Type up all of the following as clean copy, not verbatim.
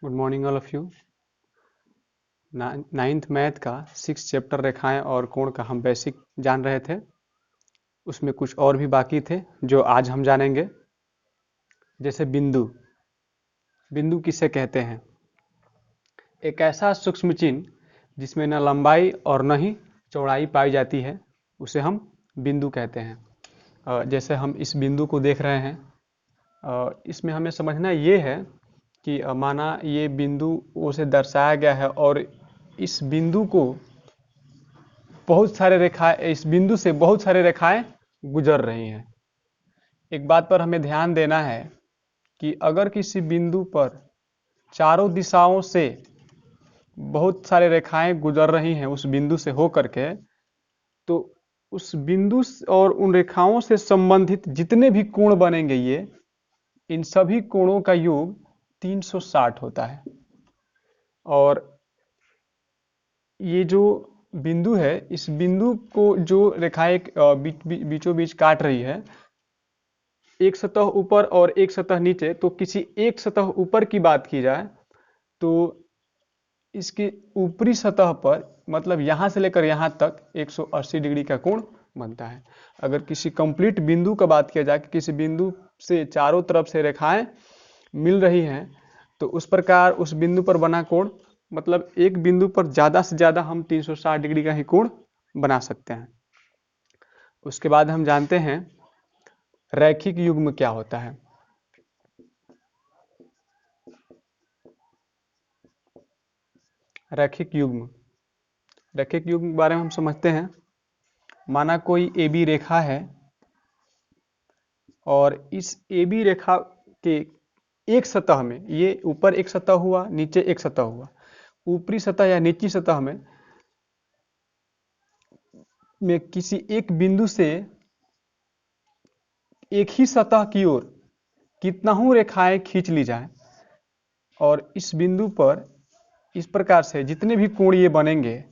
Good morning all of you. Ninth math का 6 chapter रेखाएं और कोण का हम बेसिक जान रहे थे। उसमें कुछ और भी बाकी थे जो आज हम जानेंगे। जैसे बिंदु। बिंदु किसे कहते हैं? एक ऐसा सूक्ष्म चिन्ह जिसमें न लंबाई और न ही चौड़ाई पाई जाती है, उसे हम बिंदु कहते हैं। जैसे हम इस बिंदु को देख रहे हैं, इसमें हमें समझना ये है कि माना ये बिंदु उसे दर्शाया गया है और इस बिंदु को बहुत सारे रेखाएं, इस बिंदु से बहुत सारे रेखाएं गुजर रही हैं। एक बात पर हमें ध्यान देना है कि अगर किसी बिंदु पर चारों दिशाओं से बहुत सारे रेखाएं गुजर रही हैं उस बिंदु से होकर के, तो उस बिंदु और उन रेखाओं से संबंधित जितने भी कोण बनेंगे, ये इन सभी कोणों का योग 360 होता है। और ये जो बिंदु है, इस बिंदु को जो रेखाएं बीचों बीच काट रही है, एक सतह ऊपर और एक सतह नीचे, तो किसी एक सतह ऊपर की बात की जाए तो इसकी ऊपरी सतह पर, मतलब यहां से लेकर यहां तक 180 डिग्री का कोण बनता है। अगर किसी कंप्लीट बिंदु का बात किया जाए कि किसी बिंदु से चारों तरफ से रेखाएं मिल रही हैं, तो उस प्रकार उस बिंदु पर बना कोण, मतलब एक बिंदु पर ज़्यादा से ज़्यादा हम 360 डिग्री का ही कोण बना सकते हैं। उसके बाद हम जानते हैं रैखिक युग्म क्या होता है। रैखिक युग्म के बारे में हम समझते हैं। माना कोई AB रेखा है और इस AB रेखा के एक सतह में, ये ऊपर एक सतह हुआ, नीचे एक सतह हुआ, ऊपरी सतह या निचली सतह में किसी एक बिंदु से एक ही सतह की ओर कितनाहू रेखाएं खींच ली जाए और इस बिंदु पर इस प्रकार से जितने भी कोण ये बनेंगे,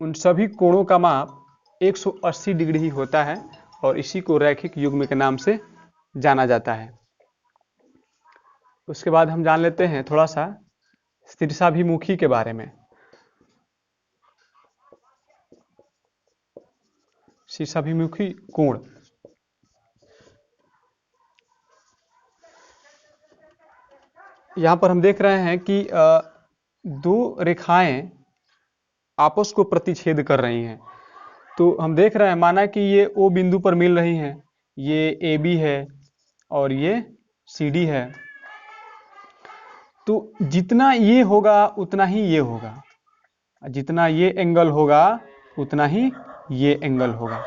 उन सभी कोणों का माप 180 डिग्री ही होता है और इसी को रैखिक युग्म के नाम से जाना जाता है। उसके बाद हम जान लेते हैं थोड़ा सा शीर्षाभिमुखी के बारे में। शीर्षाभिमुखी कोण, यहां पर हम देख रहे हैं कि दो रेखाएं आपस को प्रतिच्छेद कर रही हैं। तो हम देख रहे हैं, माना कि ये O बिंदु पर मिल रही हैं, ये AB है और ये CD है। तो जितना ये होगा उतना ही ये होगा, जितना ये एंगल होगा उतना ही ये एंगल होगा।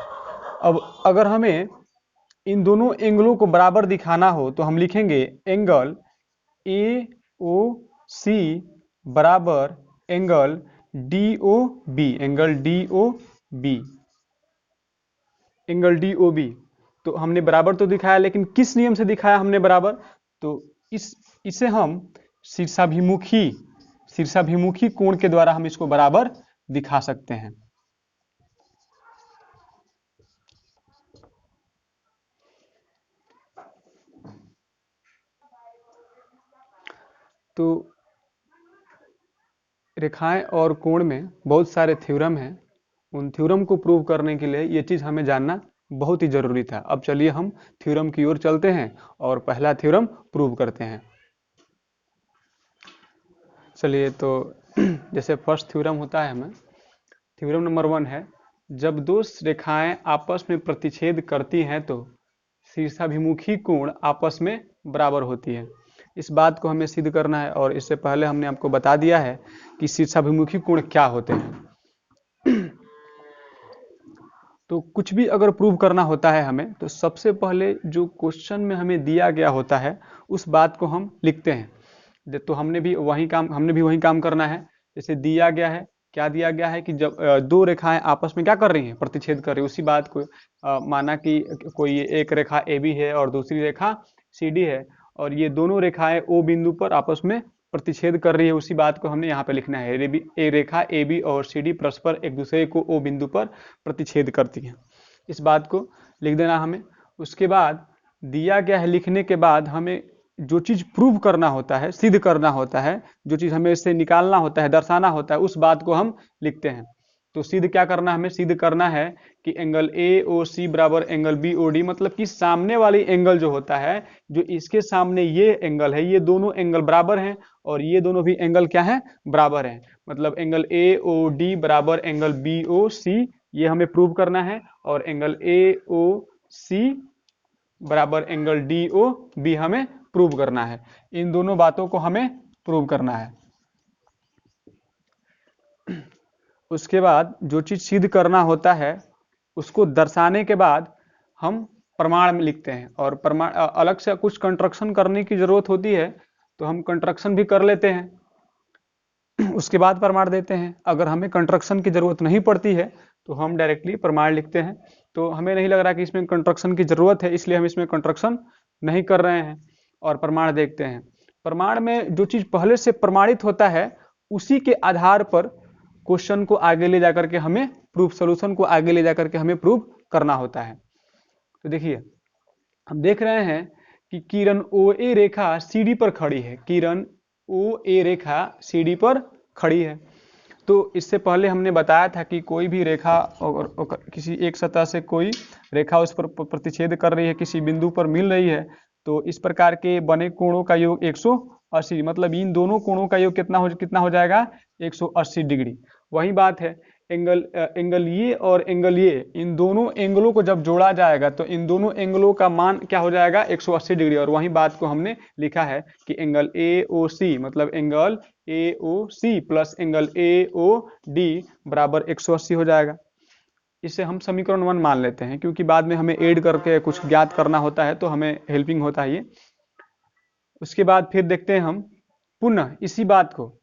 अब अगर हमें इन दोनों एंगलों को बराबर दिखाना हो तो हम लिखेंगे एंगल AOC बराबर एंगल DOB, एंगल DOB। तो हमने बराबर तो दिखाया, लेकिन किस नियम से दिखाया हमने बराबर? तो इसे हम शीर्षाभिमुखी कोण के द्वारा हम इसको बराबर दिखा सकते हैं। तो रेखाएं और कोण में बहुत सारे थ्योरम हैं। उन थ्योरम को प्रूव करने के लिए ये चीज़ हमें जानना बहुत ही जरूरी था। अब चलिए हम थ्योरम की ओर चलते हैं और पहला थ्योरम प्रूव करते हैं। चलिए, तो जैसे फर्स्ट थ्योरम होता है, हमें थ्योरम नंबर 1 है, जब दो रेखाएं आपस में प्रतिच्छेद करती हैं तो शीर्षाभिमुखी कोण आपस में बराबर होती है। इस बात को हमें सिद्ध करना है और इससे पहले हमने आपको बता दिया है कि शीर्षाभिमुखी कोण क्या होते हैं। तो कुछ भी अगर प्रूव करना होता है हमें, तो सबसे पहले जो क्वेश्चन में हमें दिया गया होता है उस बात को हम लिखते हैं। तो हमने भी वही काम करना है। जैसे दिया गया है, क्या दिया गया है कि जब दो रेखाएं आपस में क्या कर रही हैं, प्रतिच्छेद कर रही है। उसी बात को माना कि कोई एक रेखा AB है और दूसरी रेखा CD है और ये दोनों रेखाएं O बिंदु पर आपस में प्रतिच्छेद कर रही है। उसी बात को हमने यहाँ पे लिखना है। रेखा AB और CD परस्पर एक दूसरे को O बिंदु पर प्रतिच्छेद करती हैं। इस बात को लिख देना हमें। उसके बाद दिया गया है लिखने के बाद हमें जो चीज प्रूव करना होता है, सिद्ध करना होता है, जो चीज हमें इससे निकालना होता है, दर्शाना होता है, उस बात को हम लिखते हैं। तो सिद्ध क्या करना है, हमें सिद्ध करना है कि एंगल ए ओ सी बराबर एंगल बी ओ डी, मतलब कि सामने वाली एंगल जो होता है, जो इसके सामने ये एंगल है, ये दोनों एंगल बराबर हैं और ये दोनों भी एंगल क्या है, बराबर हैं। मतलब एंगल ए ओ डी बराबर एंगल बी ओ सी, ये हमें प्रूव करना है। और एंगल ए ओ सी बराबर एंगल डी ओ बी हमें प्रूव करना है। इन दोनों बातों को हमें प्रूव करना है। उसके बाद जो चीज सिद्ध करना होता है उसको दर्शाने के बाद हम प्रमाण में लिखते हैं। और प्रमाण अलग से कुछ कंस्ट्रक्शन करने की जरूरत होती है तो हम कंस्ट्रक्शन भी कर लेते हैं, उसके बाद प्रमाण देते हैं। अगर हमें कंस्ट्रक्शन की जरूरत नहीं पड़ती है तो हम डायरेक्टली प्रमाण लिखते हैं। तो हमें नहीं लग रहा कि इसमें कंस्ट्रक्शन की जरूरत है, इसलिए हम इसमें कंस्ट्रक्शन नहीं कर रहे हैं और प्रमाण देखते हैं। प्रमाण में जो चीज पहले से प्रमाणित होता है उसी के आधार पर क्वेश्चन को आगे ले जाकर के हमें प्रूफ, सोल्यूशन को आगे ले जाकर के हमें प्रूफ करना होता है। तो देखिए हम देख रहे हैं कि किरण ओ ए रेखा सीडी पर खड़ी है, किरण ओ ए रेखा सीडी पर खड़ी है। तो इससे पहले हमने बताया था कि कोई भी रेखा और किसी एक सतह से कोई रेखा उस पर प्रतिच्छेद कर रही है, किसी बिंदु पर मिल रही है, तो इस प्रकार के बने कोणों का योग 180, मतलब इन दोनों कोणों का योग कितना हो जाएगा, 180 डिग्री। वही बात है एंगल ये और एंगल ये, इन दोनों एंगलों को जब जोड़ा जाएगा तो इन दोनों एंगलों का मान क्या हो जाएगा, 180 डिग्री। और वही बात को हमने लिखा है कि एंगल ए ओ सी, मतलब angle A O C plus angle A O D बराबर 180 हो जाएगा। इसे हम समीकरण 1 मान लेते हैं, क्योंकि बाद में हमें ऐड करके कुछ ज्ञात करना होता है तो हमें हेल्पिंग होता है ये। उसके बाद फिर देखते हैं हम पुनः इसी बात को,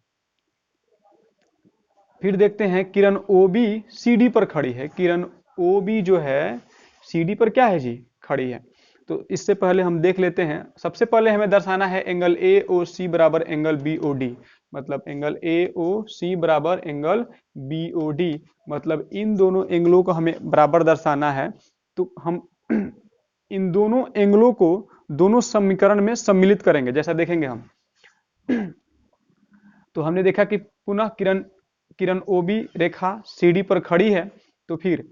फिर देखते हैं किरण OB CD पर खड़ी है। किरण OB जो है CD पर क्या है जी, खड़ी है। तो इससे पहले हम देख लेते हैं, सबसे पहले हमें दर्शाना है एंगल AOC बराबर एंगल BOD, मतलब एंगल AOC बराबर एंगल BOD, मतलब इन दोनों एंगलों को हमें बराबर दर्शाना है। तो हम इन दोनों एंगलों को दोनों समीकरण में सम्मिलित करेंगे, जैसा देखेंगे हम। तो हमने देखा कि पुनः किरण OB रेखा CD पर खड़ी है, तो फिर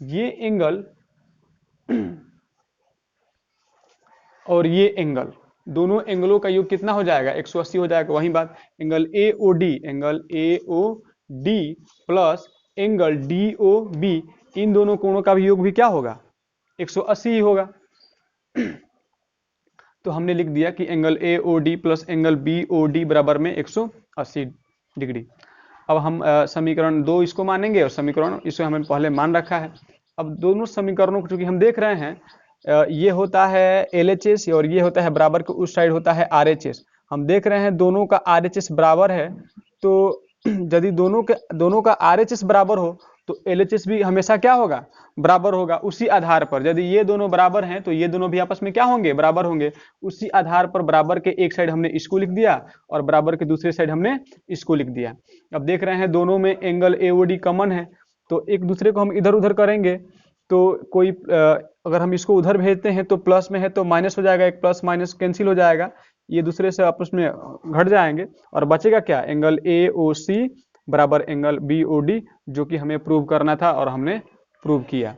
ये एंगल और ये एंगल, दोनों एंगलों का योग कितना हो जाएगा, 180 हो जाएगा। वही बात angle AOD plus angle DOB, इन दोनों कोणों का भी योग भी क्या होगा, 180 ही होगा। तो हमने लिख दिया कि angle AOD plus angle BOD बराबर में 180 डिग्री। अब हम समीकरण 2 इसको मानेंगे और समीकरण इसे हमें पहले मान रखा है। अब दोनों समीकरणों को चूंकि हम देख रहे हैं, ये होता है LHS और ये होता है बराबर के उस साइड होता है RHS। हम देख रहे हैं दोनों का RHS बराबर है, तो यदि दोनों का RHS बराबर हो तो LHS भी हमेशा क्या होगा, बराबर होगा। उसी आधार पर यदि ये दोनों बराबर हैं तो ये दोनों भी आपस में क्या होंगे, बराबर होंगे। उसी आधार पर बराबर के एक साइड हमने इसको लिख दिया और बराबर के दूसरे साइड हमने इसको लिख दिया। अब देख रहे हैं दोनों में एंगल AOD कॉमन है, तो एक दूसरे को हम इधर उधर करेंगे तो कोई अगर हम इसको उधर भेजते हैं तो प्लस में है तो माइनस हो जाएगा, एक प्लस माइनस कैंसिल हो जाएगा, ये दूसरे से आपस में घट जाएंगे और बचेगा क्या, एंगल AOC बराबर एंगल BOD, जो कि हमें प्रूव करना था और हमने प्रूव किया।